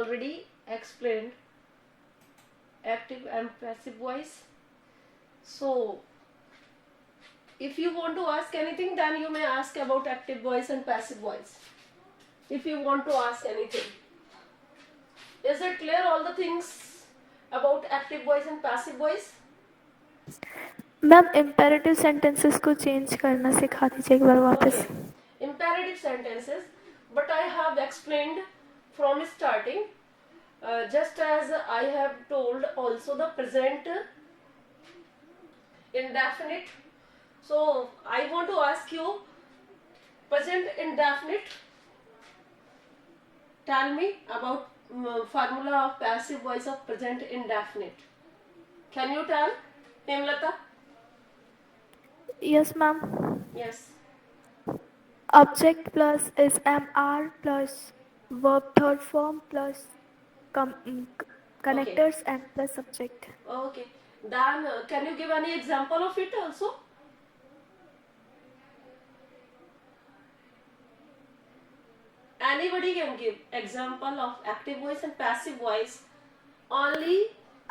already explained active and passive voice. So if you want to ask anything, then you may ask about active voice and passive voice. If you want to ask anything, is it clear all the things about active voice and passive voice? Ma'am imperative sentences को change करना सिखा दीजिए एक बार वापस. Okay. Imperative sentences, but I have explained from starting, just as I have told also the present indefinite. So I want to ask you, present indefinite, tell me about formula of passive voice of present indefinite. Can you tell, Hemlata? Yes ma'am. Yes. Object plus is mr plus verb third form plus connectors and plus subject. Okay. Then can you give any example of it also? Anybody can give example of active voice and passive voice. Only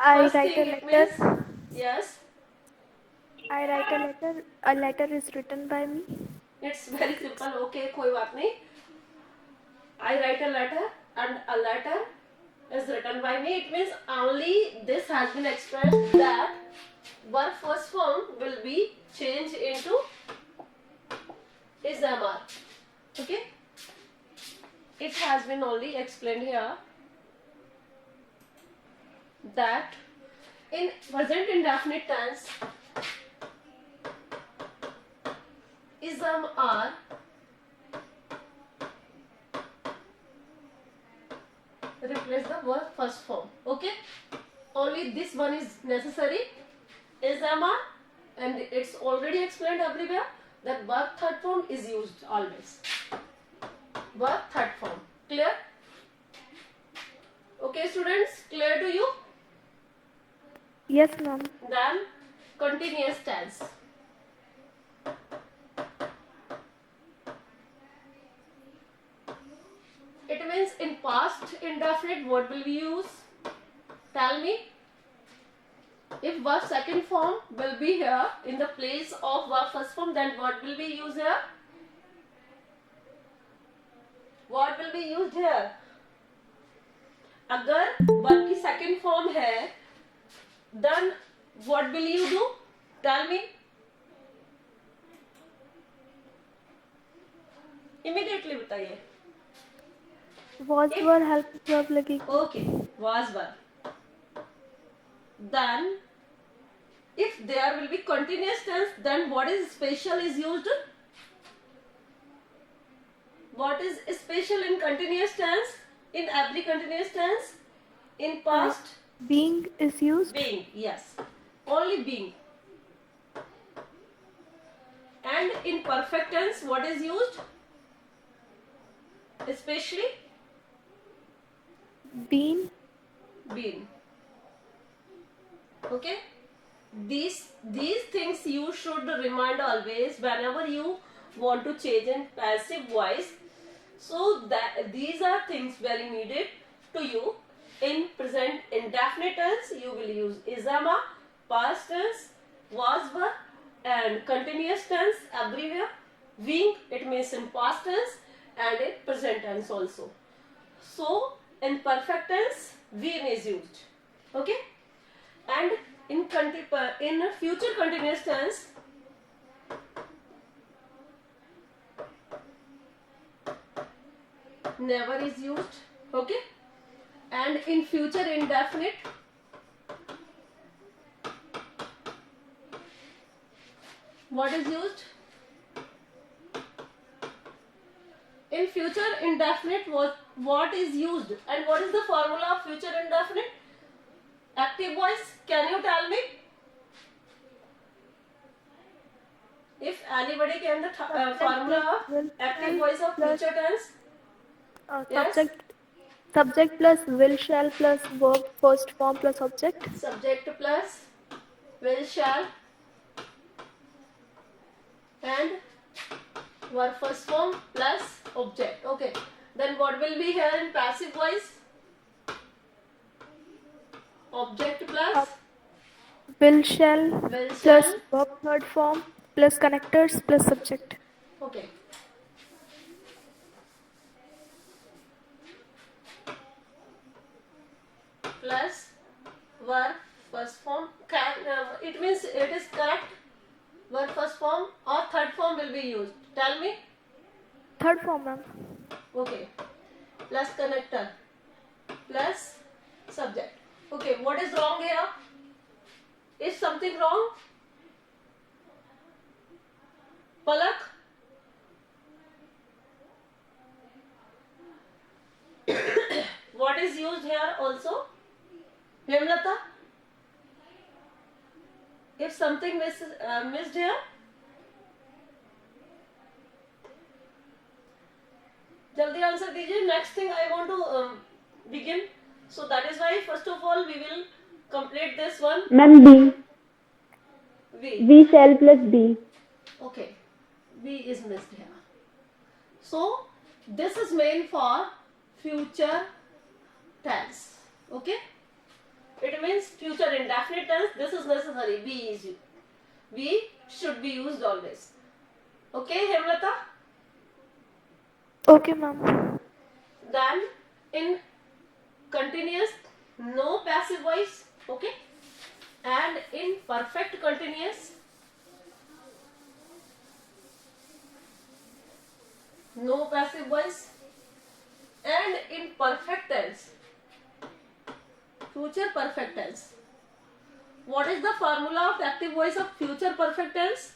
I first write thing a it letter. means, yes. I write a letter. A letter is written by me. It's very simple. Okay, कोई बात नहीं. I write a letter and a letter is written by me. It means only this has been expressed that verb first form will be changed into is MR. Okay. It has been only explained here that in present indefinite tense ism are replace the verb first form. Okay, only this one is necessary, ism are, and it's already explained everywhere that verb third form is used always. Verb third form. Clear? Okay students, clear to you? Yes ma'am. Then continuous tense. It means in past indefinite what will we use? Tell me. If verb second form will be here in the place of verb first form, then what will be used here? What will be used here? अगर verb की second form है, then what will you do? Tell me. Immediately बताइए. Was were help verb लगेगी. Okay, was verb. Then, if there will be continuous tense, then what is special is used? What is special in continuous tense? In every continuous tense? In past? Being is used. Being, yes. Only being. And in perfect tense, what is used? Especially? Been. Been. Okay? These things you should remind always whenever you want to change in passive voice. So that these are things very needed to you. In present indefinite tense, you will use isama, past tense, was verb, and continuous tense everywhere. Being, it means in past tense and in present tense also. So in perfect tense, been is used. Okay? And in future continuous tense, never is used. Okay? And in future indefinite, what is used? In future indefinite, what is used? And what is the formula of future indefinite? Active voice, can you tell me? If anybody can the formula of active voice of future tense? Yes? Subject plus will shall plus verb first form plus object. Subject plus will shall and verb first form plus object. Okay. Then what will be here in passive voice? Object plus will shall will plus shall. verb third form plus connectors plus subject. Okay. Plus verb first form. It means it is correct. Verb first form or third form will be used. Tell me. Third form, ma'am. Okay. Plus connector. Plus subject. Okay. What is wrong here? Is something wrong? Palak? What is used here also? Hemlata? If something missed here? Jaldi answer दीजिए. Next thing I want to begin. So that is why first of all we will complete this one. Ma'am, B. V. V shall plus B. Okay. V is missed here. So this is meant for future tense. Okay. It means future indefinite tense. This is necessary. B is used. B should be used always. Okay, Hemlata? Okay, ma'am. Then in continuous, no passive voice. Okay. And in perfect continuous, no passive voice. And in perfect tense, future perfect tense. What is the formula of active voice of future perfect tense?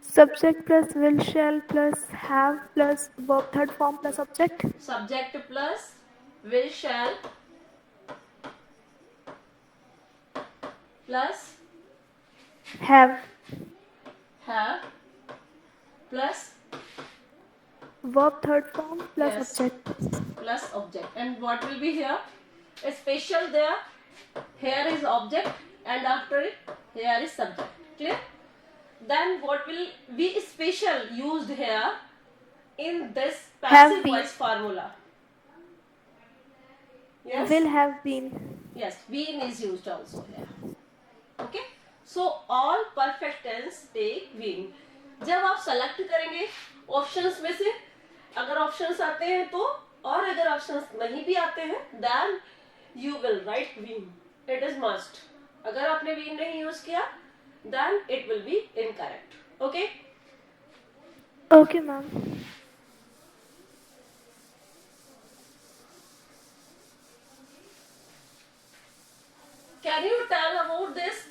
Subject plus will shall plus have plus verb third form plus object. Subject plus will shall plus Have plus verb third form plus yes, object. plus object. And what will be here? A special there. Here is object and after it here is subject. Clear? Then what will be special used here in this passive Have been. voice formula? Yes? Will have been. Yes, been is used also here. Okay? So all perfect tense take been. जब आप select करेंगे options में से, अगर options आते हैं तो, और अगर ऑप्शंस नहीं भी आते हैं then you will write bean. It is must. अगर आपने बीन नहीं यूज किया then it will be incorrect. Okay. Okay, ma'am. Can you tell about this?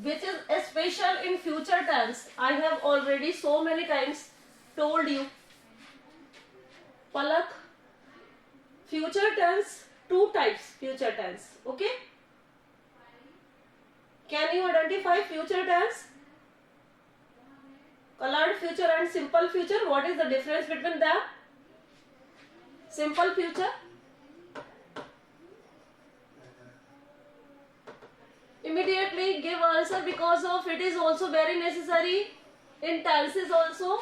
Which is special in future tense? I have already so many times told you. Palak, future tense, two types future tense. Okay? Can you identify future tense? Colored future and simple future. What is the difference between them? Simple future. Immediately give answer because of it is also very necessary in tenses also.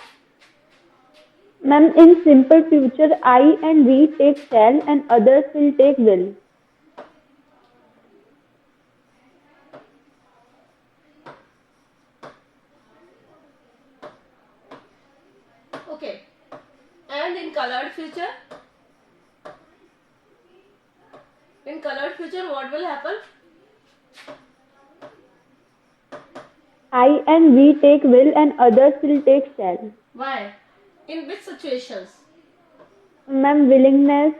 Ma'am, in simple future, I and we take shall and others will take will. Okay. And in colored future? In colored future what will happen? I and we take will and others will take shall. Why? In which situations? Ma'am, willingness,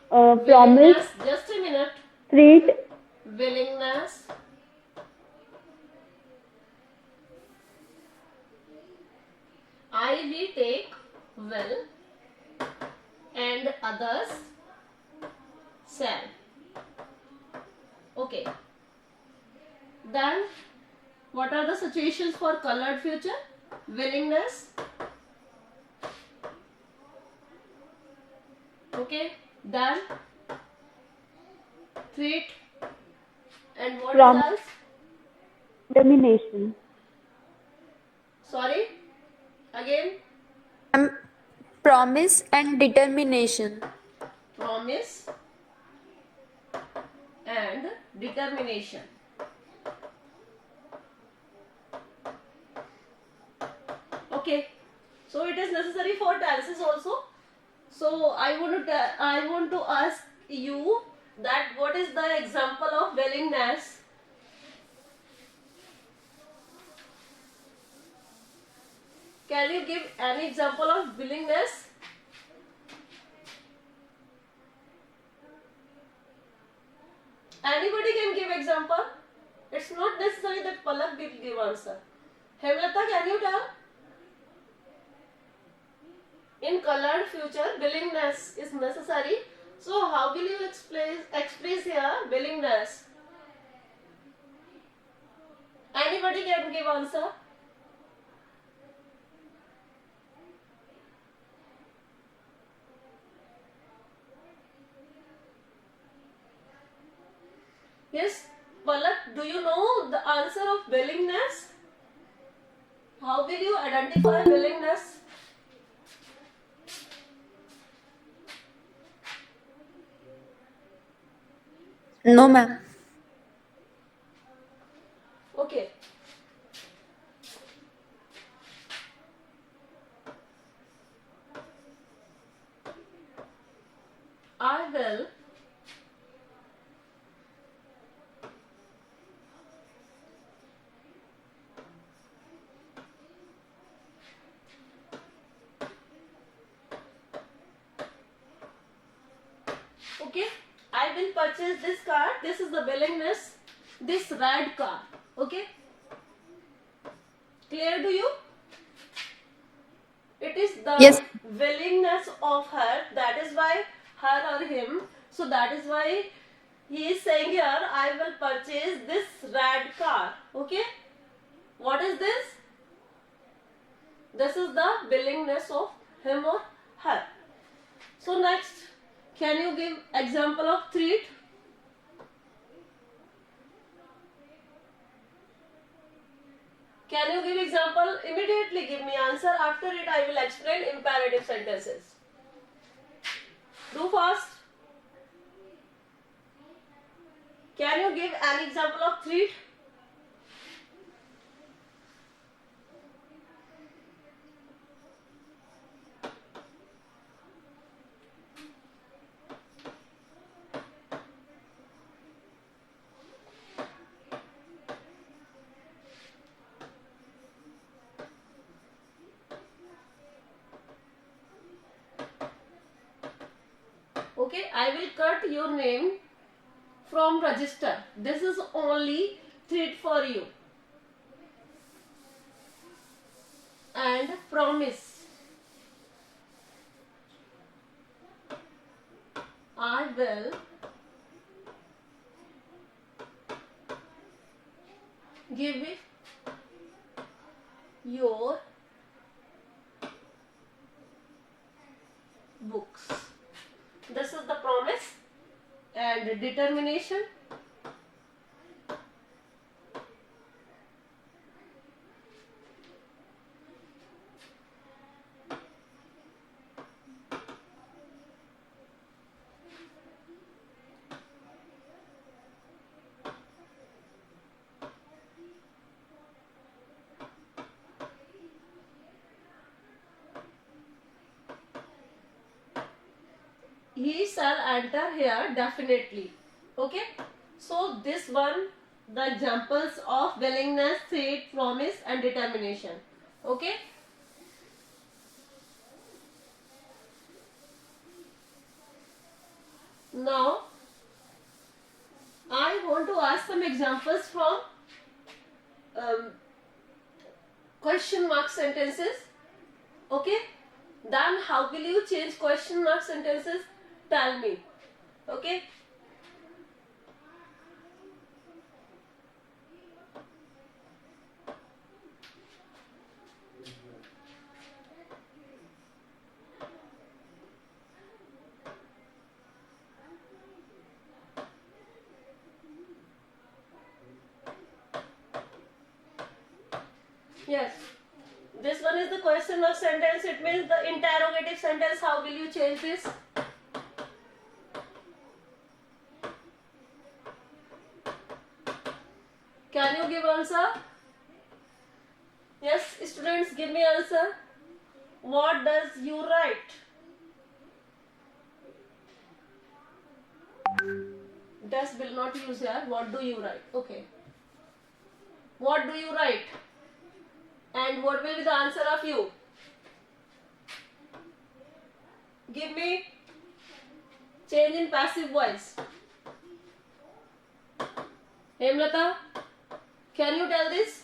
promise, Willingness, just a minute. treat, Willingness. I we take will and others shall. Okay. Then what are the situations for colored future? Willingness. Okay. Then treat and what Prom- else? determination. Sorry. Again. Promise and determination. Promise and and determination. Okay, so it is necessary for tenses also. So I want to ask you that what is the example of willingness? Can you give any example of willingness? Anybody can give example. It's not necessary that Palak will give answer. Hemlata, can you tell? In colored future, willingness is necessary. So how will you express here willingness? Anybody can give answer. Yes, Palak, do you know the answer of willingness? How will you identify willingness? No, ma'am. Okay. I will okay, I will purchase this car. This is the willingness. This red car. Okay. Clear to you? It is the Yes. willingness of her. That is why her or him. So that is why he is saying here, I will purchase this red car. Okay. What is this? This is the willingness of him or her. So next, can you give example of threat? Can you give example? Immediately give me answer. After it, I will explain imperative sentences. Do fast. Can you give an example of threat? Okay, I will cut your name from register. This is only threat for you. And promise. I will give it your books. This is the promise and determination. He shall enter here definitely. Okay. So this one, the examples of willingness, threat, promise and determination. Okay. Now, I want to ask some examples from question mark sentences. Okay. Then how will you change question mark sentences? Tell me. Okay. Yes. This one is the question mark sentence. It means the interrogative sentence. How will you change this? Can you give answer? Yes, students, give me answer. What does you write? Does will not use here. What do you write? Okay. What do you write? And what will be the answer of you? Give me change in passive voice. Hemlata, can you tell this?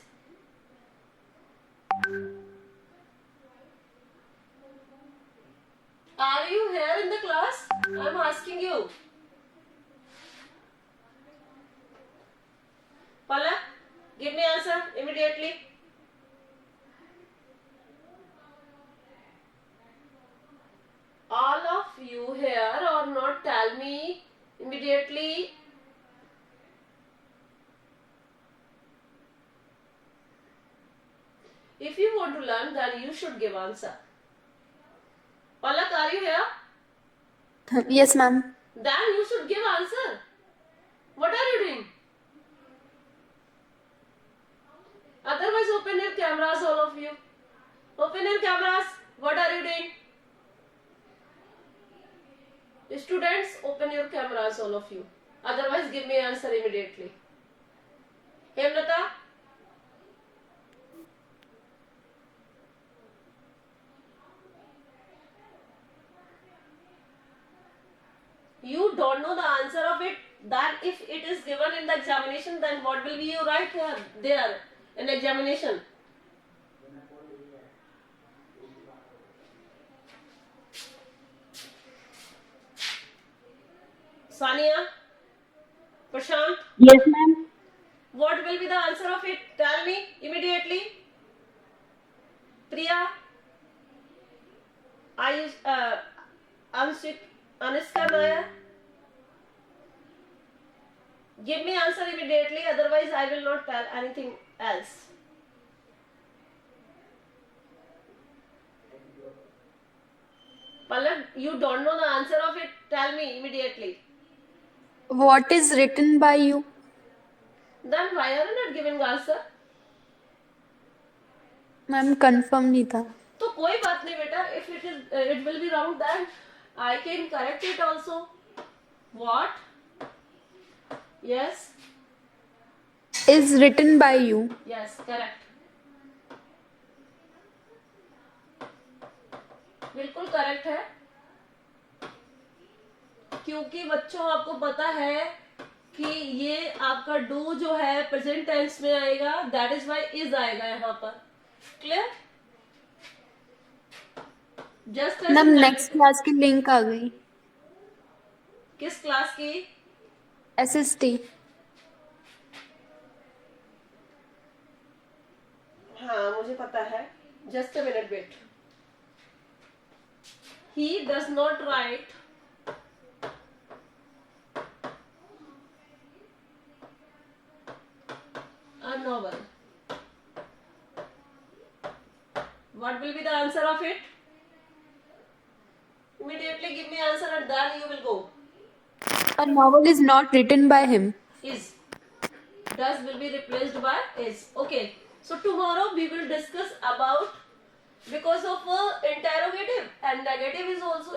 Are you here in the class? I am asking you. Palak, give me answer immediately. All of you here or not, tell me immediately. If you want to learn, then you should give answer. Palak, are you here? Yes, ma'am. Then you should give answer. What are you doing? Otherwise, open your cameras, all of you. Open your cameras. What are you doing? Students, open your cameras, all of you. Otherwise, give me answer immediately. Hemlata? You don't know the answer of it. That if it is given in the examination, then what will be you write here, there in examination? Sania? Prashant? Yes, ma'am. What will be the answer of it? Tell me immediately. Priya? Ayush, Anshik, Anushka Nair? Give me answer immediately, otherwise I will not tell anything else. Palak, you don't know the answer of it. Tell me immediately. What is written by you? Then why are you not giving answer? Ma'am confirm नहीं था. तो कोई बात नहीं बेटा. If it will be wrong, then I can correct it also. What? Yes. Is written by you. Yes, correct. बिल्कुल correct है, क्योंकि बच्चों आपको पता है कि ये आपका डू जो है प्रेजेंट टेंस में आएगा. दैट इज वाई इज आएगा यहाँ पर. Clear? Just ma'am next class की लिंक आ गई. किस क्लास की? SST. हाँ मुझे पता है. Just a minute wait. He does not write a novel. What will be the answer of it? Immediately give me answer and then you will go. A novel is not written by him. Is. Does will be replaced by is. Okay. So tomorrow we will discuss about, because of interrogative and negative is also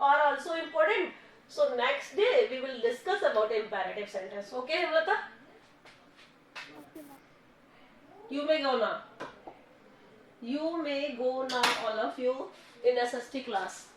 are also important. So next day we will discuss about imperative sentence. Okay, Hemlata? You may go now. You may go now, all of you, in SST class.